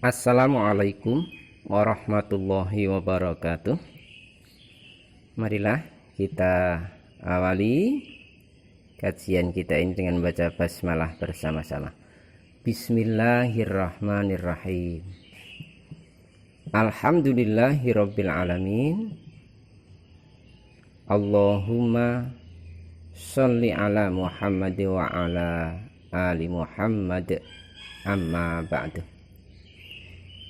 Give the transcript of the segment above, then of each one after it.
Assalamualaikum warahmatullahi wabarakatuh. Marilah kita awali kajian kita ini dengan baca basmalah bersama-sama. Bismillahirrahmanirrahim. Alhamdulillahirabbil alamin. Allahumma sholli ala Muhammad wa ala ali Muhammad. Amma ba'du.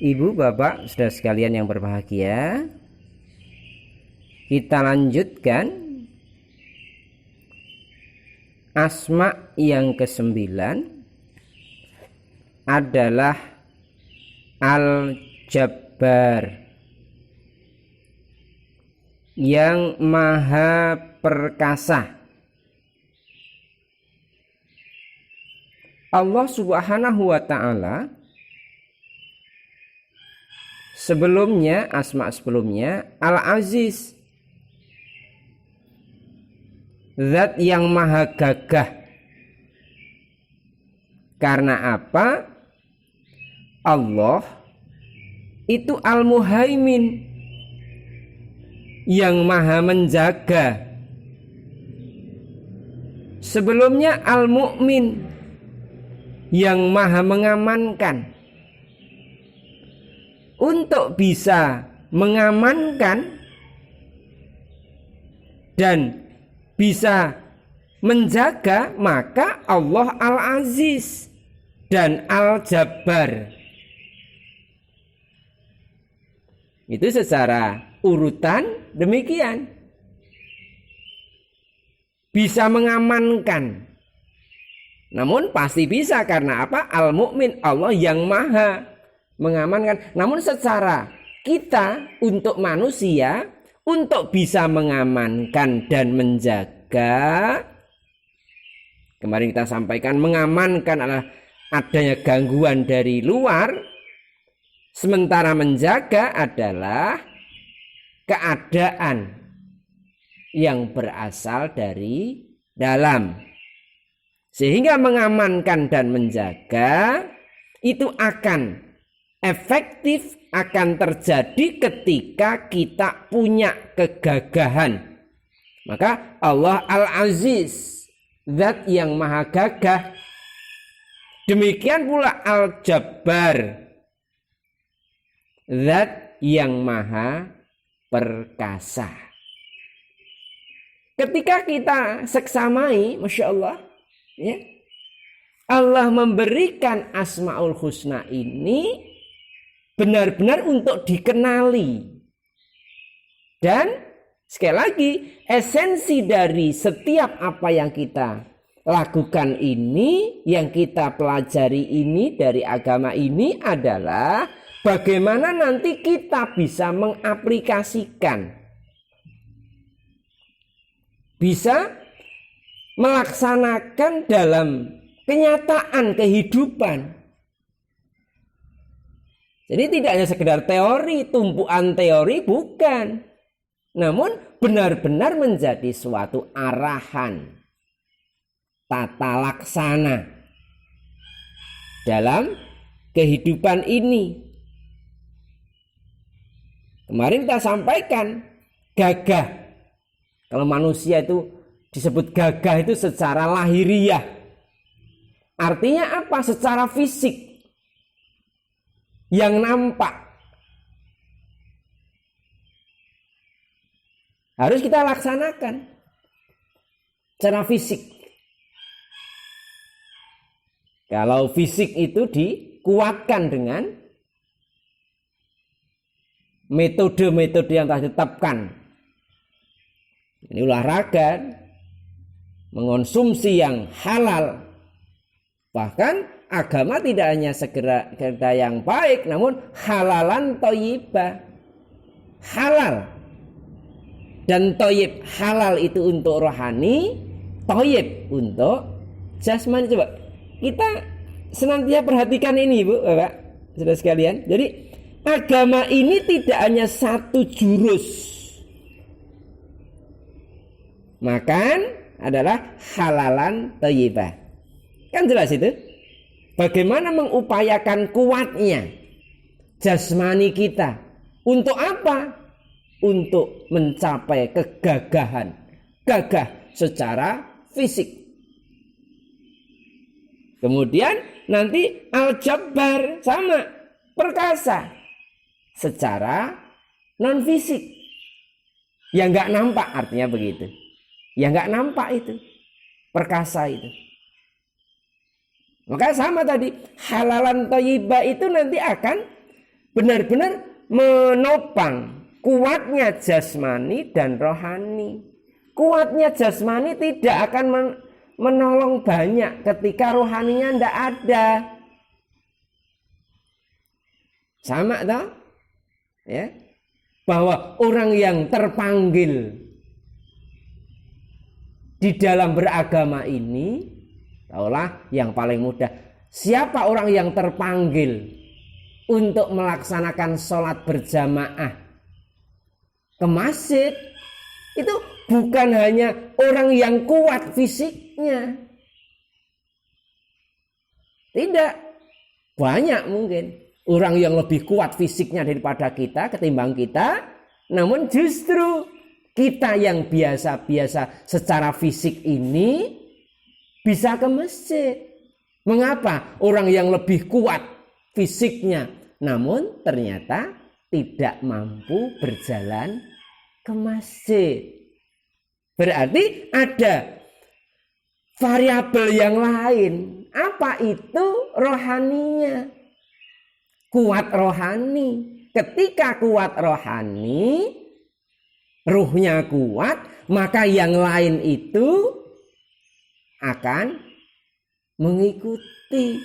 Ibu, bapak, saudara sekalian yang berbahagia, kita lanjutkan asma yang ke-9 adalah Al-Jabbar, yang maha perkasa. Allah Subhanahu wa ta'ala sebelumnya, asma sebelumnya Al-Aziz, zat yang maha gagah. Karena apa? Allah itu Al-Muhaimin, yang maha menjaga. Sebelumnya Al-Mu'min, yang maha mengamankan. Untuk bisa mengamankan dan bisa menjaga, maka Allah Al-Aziz dan Al-Jabbar. Itu secara urutan demikian. Bisa mengamankan. Namun pasti bisa, karena apa? Al-Mu'min, Allah yang maha mengamankan. Namun secara kita untuk manusia, untuk bisa mengamankan dan menjaga, kemarin kita sampaikan mengamankan adalah adanya gangguan dari luar, sementara menjaga adalah keadaan yang berasal dari dalam. Sehingga mengamankan dan menjaga itu akan efektif, akan terjadi ketika kita punya kegagahan. Maka Allah Al-Aziz, zat yang maha gagah. Demikian pula Al-Jabbar, zat yang maha perkasa. Ketika kita seksamai, Masya Allah, ya, Allah memberikan Asmaul Husna ini benar-benar untuk dikenali. Dan sekali lagi, esensi dari setiap apa yang kita lakukan ini, yang kita pelajari ini dari agama ini adalah bagaimana nanti kita bisa mengaplikasikan, bisa melaksanakan dalam kenyataan kehidupan. Jadi tidak hanya sekedar teori, tumpuan teori, bukan. Namun benar-benar menjadi suatu arahan, tata laksana dalam kehidupan ini. Kemarin kita sampaikan gagah. Kalau manusia itu disebut gagah itu secara lahiriah. Artinya apa? Secara fisik. Yang nampak harus kita laksanakan secara fisik. Kalau fisik itu dikuatkan dengan metode-metode yang telah ditetapkan. Ini olahraga, mengonsumsi yang halal. Bahkan agama tidak hanya segera yang baik, namun halalan thayyibah. Halal dan thayyib. Halal itu untuk rohani, thayyib untuk jasmani. Coba kita senantiasa perhatikan ini, Ibu, Bapak, saudara sekalian. Jadi agama ini tidak hanya satu jurus. Makan adalah halalan thayyibah. Kan jelas itu. Bagaimana mengupayakan kuatnya. jasmani kita. Untuk apa? Untuk mencapai kegagahan. Gagah secara fisik. Kemudian nanti al-jabbar sama, perkasa secara non fisik. Yang nggak nampak, artinya begitu. Yang nggak nampak itu, perkasa itu. Maka sama tadi, halalan thayyibah itu nanti akan benar-benar menopang kuatnya jasmani dan rohani. Kuatnya jasmani tidak akan menolong banyak ketika rohaninya tidak ada. Sama toh? Ya. Bahwa orang yang terpanggil di dalam beragama ini, taulah yang paling mudah. Siapa orang yang terpanggil untuk melaksanakan sholat berjamaah ke masjid? Itu bukan hanya orang yang kuat fisiknya. Tidak. Banyak mungkin orang yang lebih kuat fisiknya daripada kita, ketimbang kita. Namun justru kita yang biasa-biasa secara fisik ini bisa ke masjid. Mengapa? Orang yang lebih kuat fisiknya, namun ternyata tidak mampu berjalan ke masjid. Berarti ada variabel yang lain. Apa itu? Rohaninya. Kuat rohani. Ketika kuat rohani, ruhnya kuat, maka yang lain itu akan mengikuti.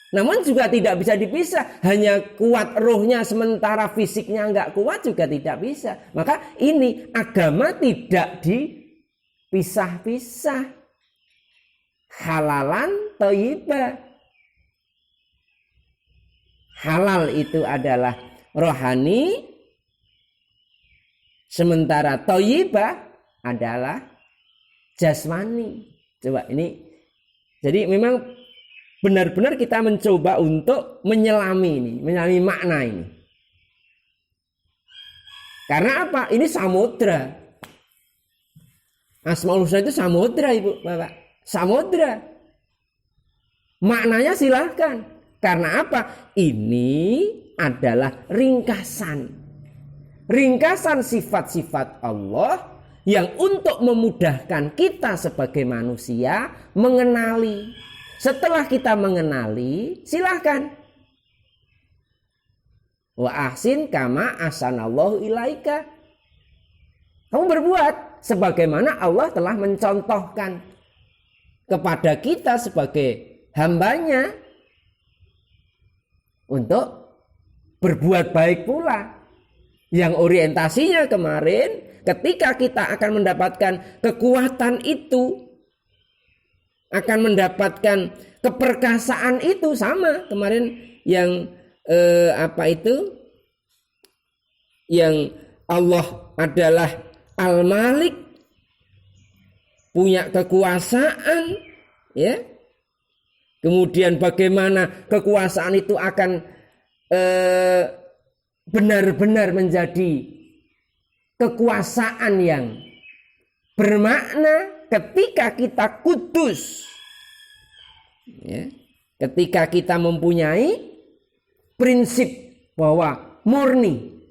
Namun juga tidak bisa dipisah. Hanya kuat ruhnya sementara fisiknya enggak kuat juga tidak bisa. Maka ini agama tidak dipisah-pisah. Halalan thayyibah. Halal itu adalah rohani. Sementara thayyibah adalah jasmani. Coba ini. Jadi memang benar-benar kita mencoba untuk menyelami makna ini. Karena apa? Ini samudra. Asmaul Husna itu samudra, Ibu, Bapak. Samudra. Maknanya silahkan. Karena apa? Ini adalah ringkasan. Ringkasan sifat-sifat Allah yang untuk memudahkan kita sebagai manusia mengenali. Setelah kita mengenali, silahkan. Wa ahsin kama ahsanallahu ilaika. Kamu berbuat sebagaimana Allah telah mencontohkan kepada kita sebagai hambanya untuk berbuat baik pula. Yang orientasinya kemarin ketika kita akan mendapatkan kekuatan itu, akan mendapatkan keperkasaan itu, sama kemarin yang yang Allah adalah Al-Malik, punya kekuasaan, ya. Kemudian bagaimana kekuasaan itu akan benar-benar menjadi kekuasaan yang bermakna ketika kita kudus, ya, ketika kita mempunyai prinsip bahwa murni,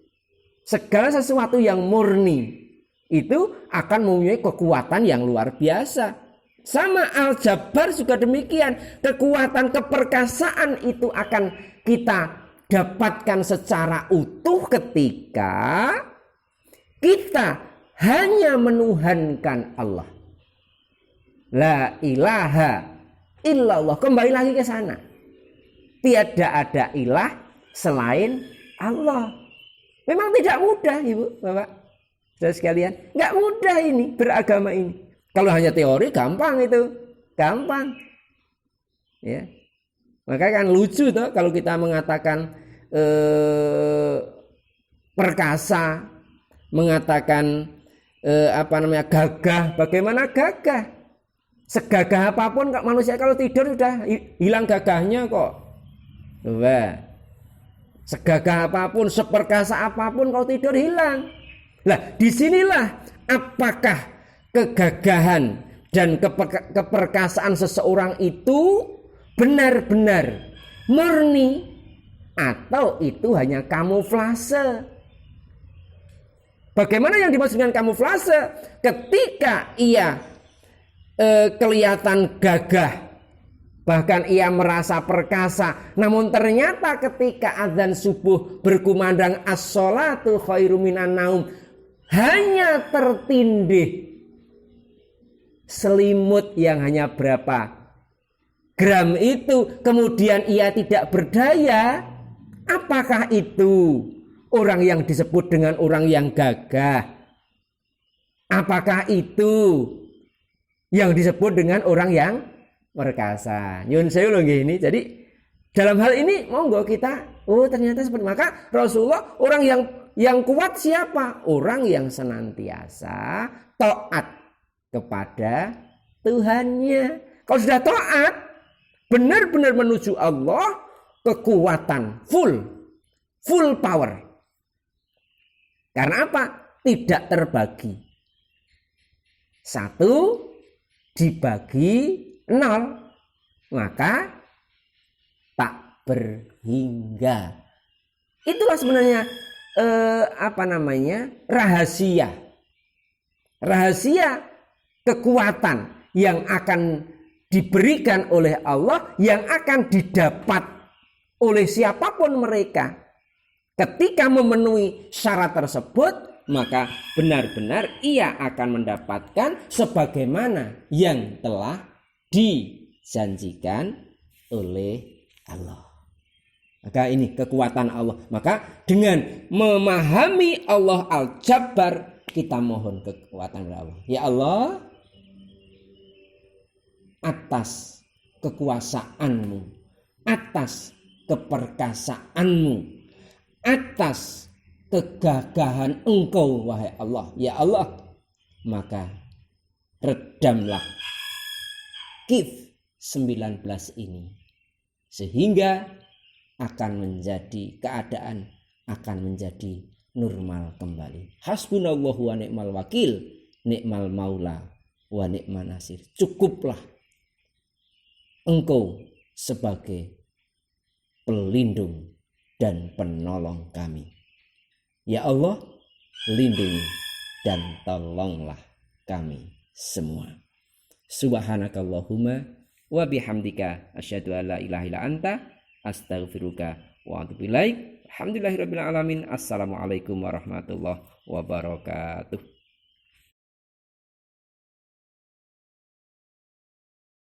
segala sesuatu yang murni itu akan mempunyai kekuatan yang luar biasa. Sama al-jabbar juga demikian. Kekuatan keperkasaan itu akan kita dapatkan secara utuh ketika kita hanya menuhankan Allah. La ilaha illallah. Kembali lagi ke sana. Tiada ada ilah selain Allah. Memang tidak mudah, Ibu, Bapak, saudara sekalian. Enggak mudah ini beragama ini. Kalau hanya teori gampang itu. Gampang. Ya. Maka kan lucu toh kalau kita mengatakan perkasa, mengatakan gagah. Bagaimana gagah? Segagah apapun manusia kalau tidur sudah hilang gagahnya kok. Coba. Segagah apapun, seperkasa apapun kau tidur hilang. Nah, disinilah apakah kegagahan dan keperkasaan seseorang itu benar-benar murni atau itu hanya kamuflase. Bagaimana yang dimaksud dengan kamuflase? Ketika ia kelihatan gagah, bahkan ia merasa perkasa, namun ternyata ketika azan subuh berkumandang as-sholatu khairum minan naum, hanya tertindih selimut yang hanya berapa gram itu, kemudian ia tidak berdaya. Apakah itu orang yang disebut dengan orang yang gagah? Apakah itu yang disebut dengan orang yang perkasa? Nyun sewu lho nggih ini. Jadi dalam hal ini monggo kita ternyata seperti, maka Rasulullah orang yang kuat siapa? Orang yang senantiasa taat kepada Tuhannya. Kalau sudah taat, benar-benar menuju Allah, kekuatan full power. Karena apa? Tidak terbagi. 1 dibagi 0, maka tak berhingga. Itulah sebenarnya rahasia kekuatan yang akan diberikan oleh Allah, yang akan didapat oleh siapapun mereka. Ketika memenuhi syarat tersebut, maka benar-benar ia akan mendapatkan sebagaimana yang telah dijanjikan oleh Allah. Maka ini kekuatan Allah. Maka dengan memahami Allah Al-Jabbar, kita mohon kekuatan dari Allah. Ya Allah, atas kekuasaanmu, atas keperkasaanmu, atas kegagahan Engkau wahai Allah, ya Allah, maka redamlah COVID-19 ini sehingga akan menjadi keadaan akan menjadi normal kembali. Hasbunallahu wa ni'mal wakil, ni'mal maula wa ni'man nasir. Cukuplah Engkau sebagai pelindung dan penolong kami. Ya Allah, lindungi dan tolonglah kami semua. Subhanakallahumma wa bihamdika asyhadu an la ilaha illa anta astaghfiruka wa atubu ilaik. Alhamdulillahirabbil alamin. Assalamualaikum warahmatullahi wabarakatuh.